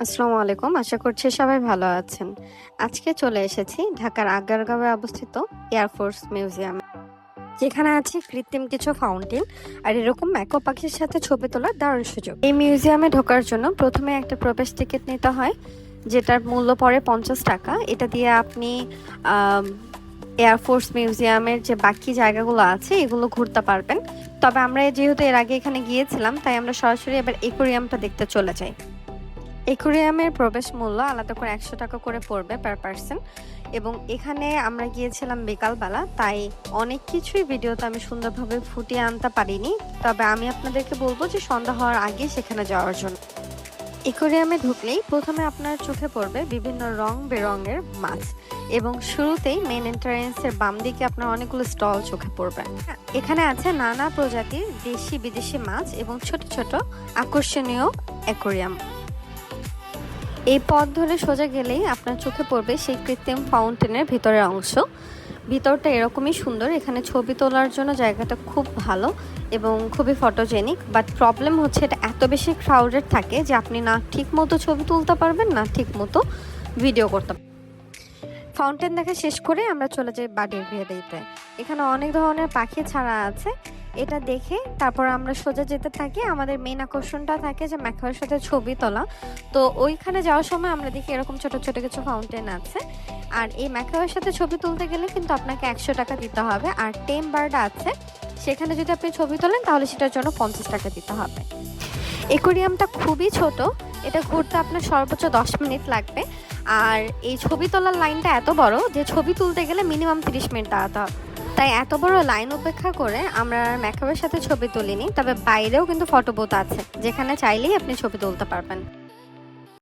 আসসালামু আলাইকুম। আশা করছি সবাই ভালো আছেন। আজকে চলে এসেছি ঢাকার আগারগাঁওয়ে অবস্থিত এয়ারফোর্স মিউজিয়ামে। যেখানে আছে কৃত্রিম কিছু ফাউন্টেন আর এরকম ম্যাকো পাখির সাথে ছবি তোলার দারুণ সুযোগ। এই মিউজিয়ামে ঢোকার জন্য প্রথমে একটা প্রবেশ টিকিট নিতে হয়, যেটার মূল্য পড়ে 50 টাকা। এটা দিয়ে আপনি এয়ারফোর্স মিউজিয়ামের যে বাকি জায়গাগুলো আছে এগুলো ঘুরতে পারবেন। তবে আমরা যেহেতু এর আগে এখানে গিয়েছিলাম, তাই আমরা সরাসরি এবার অ্যাকোয়ারিয়ামটা দেখতে চলে যাই। অ্যাকোয়ারিয়ামের প্রবেশ মূল্য আলাদা করে 100 টাকা করে পড়বে পার পার্সন। এবং এখানে আমরা গিয়েছিলাম বিকালবেলা, তাই অনেক কিছুই ভিডিওতে আমি সুন্দরভাবে ফুটিয়ে আনতে পারিনি। তবে আমি আপনাদেরকে বলবো যে সন্ধ্যা হওয়ার আগে সেখানে যাওয়ার জন্য। অ্যাকোয়ারিয়ামে ঢুকলেই প্রথমে আপনার চোখে পড়বে বিভিন্ন রং বেরঙের মাছ, এবং শুরুতেই মেন এন্ট্রান্সের বাম দিকে আপনার অনেকগুলো স্টল চোখে পড়বে। এখানে আছে নানা প্রজাতির দেশি বিদেশি মাছ এবং ছোট ছোট আকর্ষণীয় অ্যাকোয়ারিয়াম। এই পথ ধরে সোজা গেলেই আপনার চোখে পড়বে সেই কৃত্রিম ফাউন্টেনের ভিতরের অংশ। ভিতরটা এরকমই সুন্দর। এখানে ছবি তোলার জন্য জায়গাটা খুব ভালো এবং খুবই ফটোজেনিক। বাট প্রবলেম হচ্ছে এটা এত বেশি ক্রাউডেড থাকে যে আপনি না ঠিক মতো ছবি তুলতে পারবেন, না ঠিক মতো ভিডিও করতে পারবেন। ফাউন্টেন দেখা শেষ করে আমরা চলে যাই বার্ডের ভেদিতে। এখানে অনেক ধরনের পাখি ছাড়া আছে। এটা দেখে তারপর আমরা সোজা যেতে থাকি। আমাদের মেন আকর্ষণটা থাকে যে ম্যাকাওয়ের সাথে ছবি তোলা। তো ওইখানে যাওয়ার সময় আমরা দেখি এরকম ছোট ছোট কিছু ফাউন্টেন আছে। আর এই ম্যাকাওয়ের সাথে ছবি তুলতে গেলে কিন্তু আপনাকে 100 টাকা দিতে হবে। আর টেম বার্ড আছে, সেখানে যদি আপনি ছবি তোলেন তাহলে সেটার জন্য 50 টাকা দিতে হবে। অ্যাকোয়ারিয়ামটা খুবই ছোট, এটা ঘুরতে আপনার সর্বোচ্চ 10 মিনিট লাগবে। আর এই ছবি তোলার লাইনটা এত বড় যে ছবি তুলতে গেলে মিনিমাম 30 মিনিট দাঁড়াতে হবে। তাই এত বড় লাইন উপেক্ষা করে আমরা ম্যাকাওয়ের সাথে ছবি তুলিনি। তবে বাইরেও কিন্তু ফটো বুথ আছে, যেখানে চাইলেই আপনি ছবি তুলতে পারবেন।